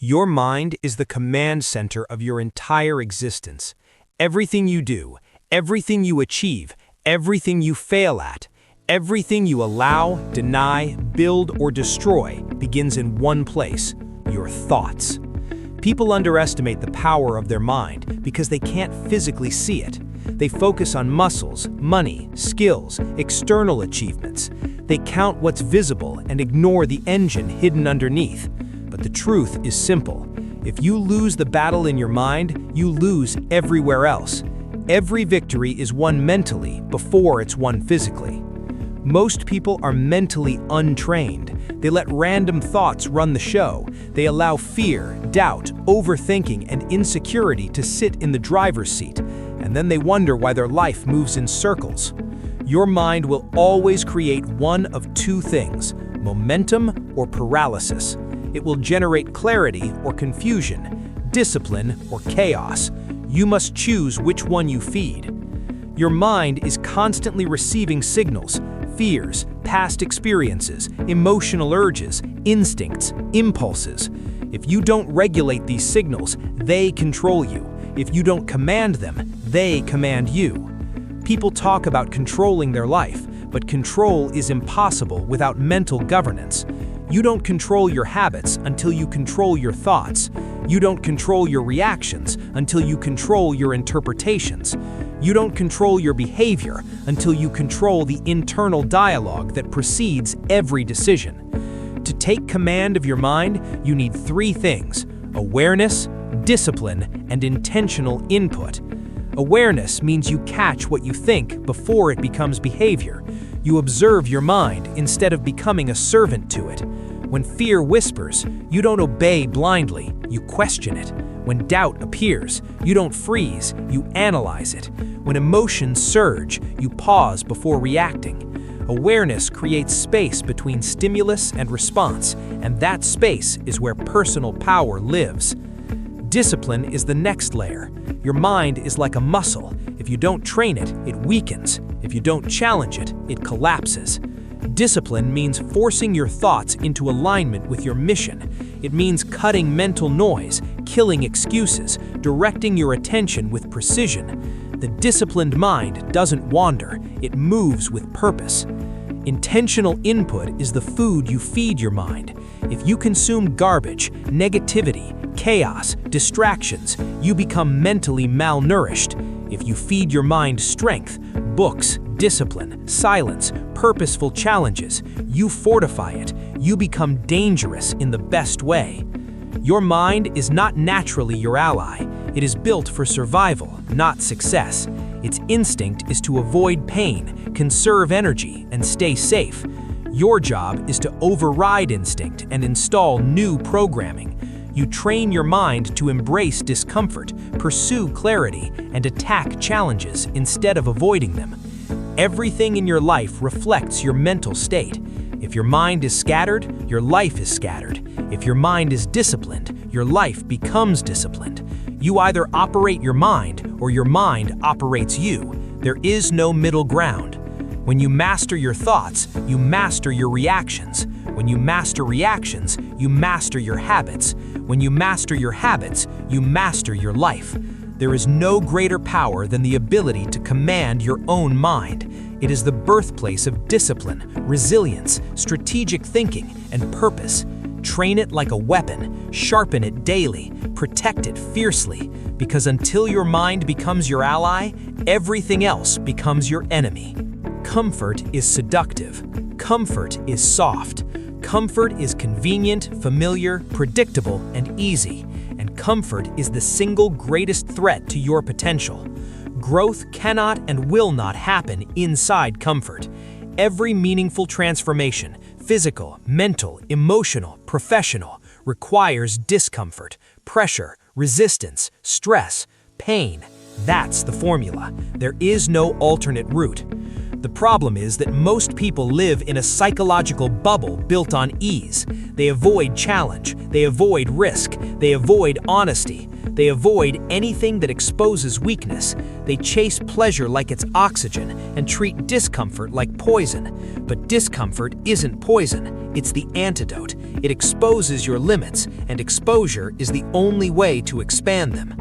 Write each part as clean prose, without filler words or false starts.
Your mind is the command center of your entire existence. Everything you do, everything you achieve, everything you fail at, everything you allow, deny, build, or destroy begins in one place: your thoughts. People underestimate the power of their mind because they can't physically see it. They focus on muscles, money, skills, external achievements. They count what's visible and ignore the engine hidden underneath. But the truth is simple. If you lose the battle in your mind, you lose everywhere else. Every victory is won mentally before it's won physically. Most people are mentally untrained. They let random thoughts run the show. They allow fear, doubt, overthinking, and insecurity to sit in the driver's seat, and then they wonder why their life moves in circles. Your mind will always create one of two things: momentum or paralysis. It will generate clarity or confusion, discipline or chaos. You must choose which one you feed. Your mind is constantly receiving signals, fears, past experiences, emotional urges, instincts, impulses. If you don't regulate these signals, they control you. If you don't command them, they command you. People talk about controlling their life, but control is impossible without mental governance. You don't control your habits until you control your thoughts. You don't control your reactions until you control your interpretations. You don't control your behavior until you control the internal dialogue that precedes every decision. To take command of your mind, you need three things: awareness, discipline, and intentional input. Awareness means you catch what you think before it becomes behavior. You observe your mind instead of becoming a servant to it. When fear whispers, you don't obey blindly, you question it. When doubt appears, you don't freeze, you analyze it. When emotions surge, you pause before reacting. Awareness creates space between stimulus and response, and that space is where personal power lives. Discipline is the next layer. Your mind is like a muscle. If you don't train it, it weakens. If you don't challenge it, it collapses. Discipline means forcing your thoughts into alignment with your mission. It means cutting mental noise, killing excuses, directing your attention with precision. The disciplined mind doesn't wander, it moves with purpose. Intentional input is the food you feed your mind. If you consume garbage, negativity, chaos, distractions, you become mentally malnourished. If you feed your mind strength, books, discipline, silence, purposeful challenges, you fortify it. You become dangerous in the best way. Your mind is not naturally your ally. It is built for survival, not success. Its instinct is to avoid pain, conserve energy, and stay safe. Your job is to override instinct and install new programming. You train your mind to embrace discomfort, pursue clarity, and attack challenges instead of avoiding them. Everything in your life reflects your mental state. If your mind is scattered, your life is scattered. If your mind is disciplined, your life becomes disciplined. You either operate your mind or your mind operates you. There is no middle ground. When you master your thoughts, you master your reactions. When you master reactions, you master your habits. When you master your habits, you master your life. There is no greater power than the ability to command your own mind. It is the birthplace of discipline, resilience, strategic thinking, and purpose. Train it like a weapon, sharpen it daily, protect it fiercely, because until your mind becomes your ally, everything else becomes your enemy. Comfort is seductive. Comfort is soft. Comfort is convenient, familiar, predictable, and easy. And comfort is the single greatest threat to your potential. Growth cannot and will not happen inside comfort. Every meaningful transformation, physical, mental, emotional, professional, requires discomfort, pressure, resistance, stress, pain. That's the formula. There is no alternate route. The problem is that most people live in a psychological bubble built on ease. They avoid challenge, they avoid risk, they avoid honesty. They avoid anything that exposes weakness. They chase pleasure like it's oxygen and treat discomfort like poison. But discomfort isn't poison, it's the antidote. It exposes your limits, and exposure is the only way to expand them.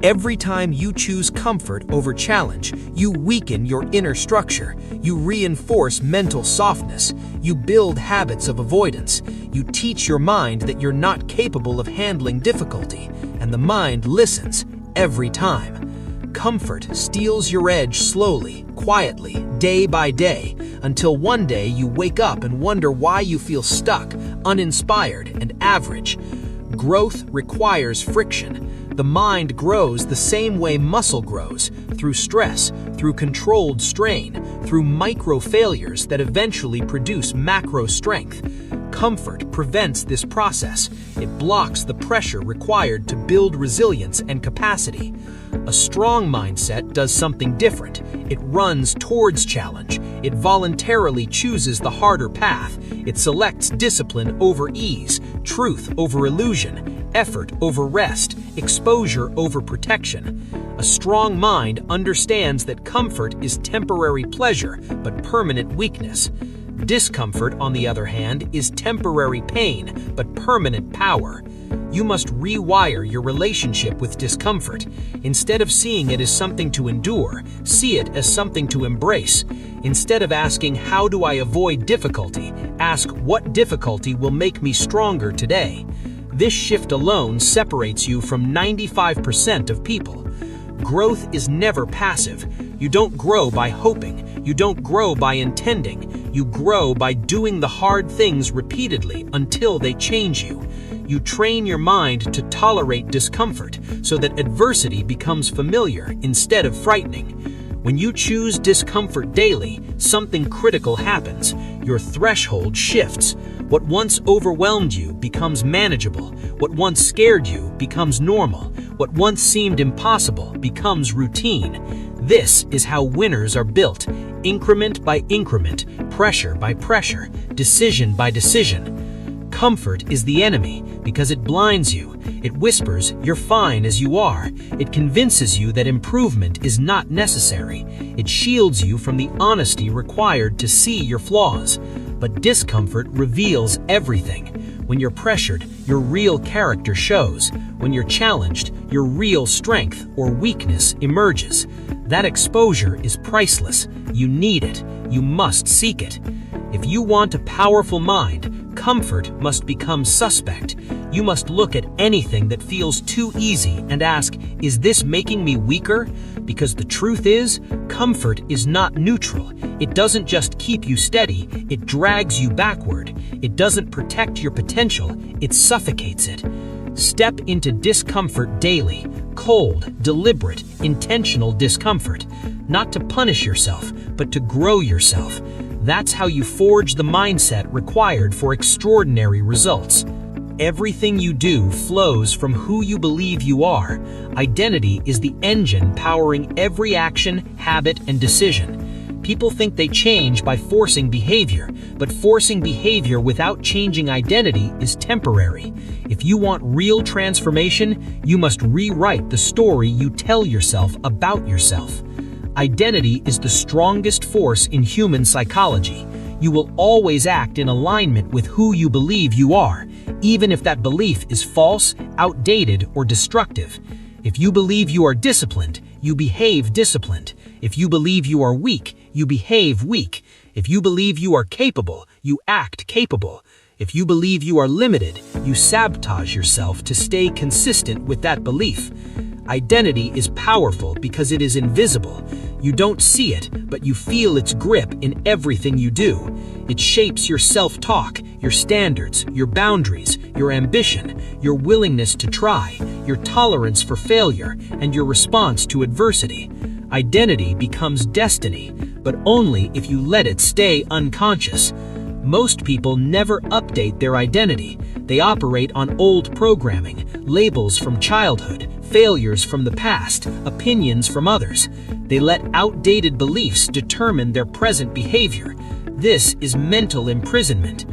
Every time you choose comfort over challenge, you weaken your inner structure. You reinforce mental softness. You build habits of avoidance. You teach your mind that you're not capable of handling difficulty, and the mind listens every time. Comfort steals your edge slowly, quietly, day by day, until one day you wake up and wonder why you feel stuck, uninspired, and average. Growth requires friction. The mind grows the same way muscle grows, through stress, through controlled strain, through micro failures that eventually produce macro strength. Comfort prevents this process. It blocks the pressure required to build resilience and capacity. A strong mindset does something different. It runs towards challenge. It voluntarily chooses the harder path. It selects discipline over ease, truth over illusion, effort over rest, exposure over protection. A strong mind understands that comfort is temporary pleasure, but permanent weakness. Discomfort, on the other hand, is temporary pain, but permanent power. You must rewire your relationship with discomfort. Instead of seeing it as something to endure, see it as something to embrace. Instead of asking, "How do I avoid difficulty?" ask, "What difficulty will make me stronger today?" This shift alone separates you from 95% of people. Growth is never passive. You don't grow by hoping. You don't grow by intending. You grow by doing the hard things repeatedly until they change you. You train your mind to tolerate discomfort so that adversity becomes familiar instead of frightening. When you choose discomfort daily, something critical happens. Your threshold shifts. What once overwhelmed you becomes manageable. What once scared you becomes normal. What once seemed impossible becomes routine. This is how winners are built, increment by increment, pressure by pressure, decision by decision. Comfort is the enemy because it blinds you. It whispers, "You're fine as you are." It convinces you that improvement is not necessary. It shields you from the honesty required to see your flaws. But discomfort reveals everything. When you're pressured, your real character shows. When you're challenged, your real strength or weakness emerges. That exposure is priceless. You need it. You must seek it. If you want a powerful mind, comfort must become suspect. You must look at anything that feels too easy and ask, "Is this making me weaker?" Because the truth is, comfort is not neutral. It doesn't just keep you steady, it drags you backward. It doesn't protect your potential, it suffocates it. Step into discomfort daily, cold, deliberate, intentional discomfort. Not to punish yourself, but to grow yourself. That's how you forge the mindset required for extraordinary results. Everything you do flows from who you believe you are. Identity is the engine powering every action, habit, and decision. People think they change by forcing behavior, but forcing behavior without changing identity is temporary. If you want real transformation, you must rewrite the story you tell yourself about yourself. Identity is the strongest force in human psychology. You will always act in alignment with who you believe you are, even if that belief is false, outdated, or destructive. If you believe you are disciplined, you behave disciplined. If you believe you are weak, you behave weak. If you believe you are capable, you act capable. If you believe you are limited, you sabotage yourself to stay consistent with that belief. Identity is powerful because it is invisible. You don't see it, but you feel its grip in everything you do. It shapes your self-talk, your standards, your boundaries, your ambition, your willingness to try, your tolerance for failure, and your response to adversity. Identity becomes destiny, but only if you let it stay unconscious. Most people never update their identity. They operate on old programming, labels from childhood, failures from the past, opinions from others. They let outdated beliefs determine their present behavior. This is mental imprisonment.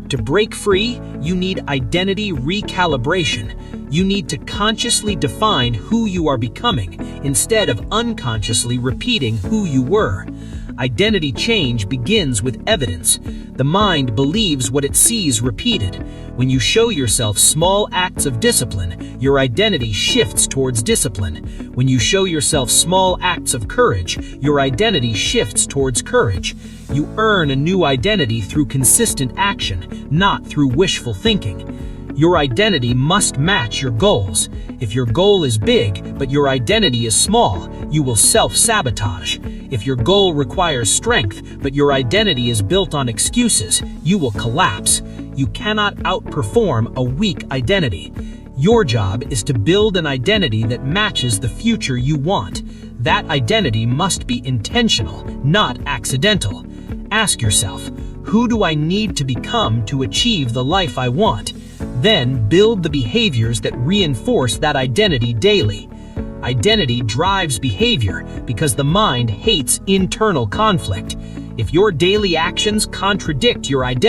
To break free, you need identity recalibration. You need to consciously define who you are becoming instead of unconsciously repeating who you were. Identity change begins with evidence. The mind believes what it sees repeated. When you show yourself small acts of discipline, your identity shifts towards discipline. When you show yourself small acts of courage, your identity shifts towards courage. You earn a new identity through consistent action, not through wishful thinking. Your identity must match your goals. If your goal is big, but your identity is small, you will self-sabotage. If your goal requires strength, but your identity is built on excuses, you will collapse. You cannot outperform a weak identity. Your job is to build an identity that matches the future you want. That identity must be intentional, not accidental. Ask yourself, who do I need to become to achieve the life I want? Then build the behaviors that reinforce that identity daily. Identity drives behavior because the mind hates internal conflict. If your daily actions contradict your identity,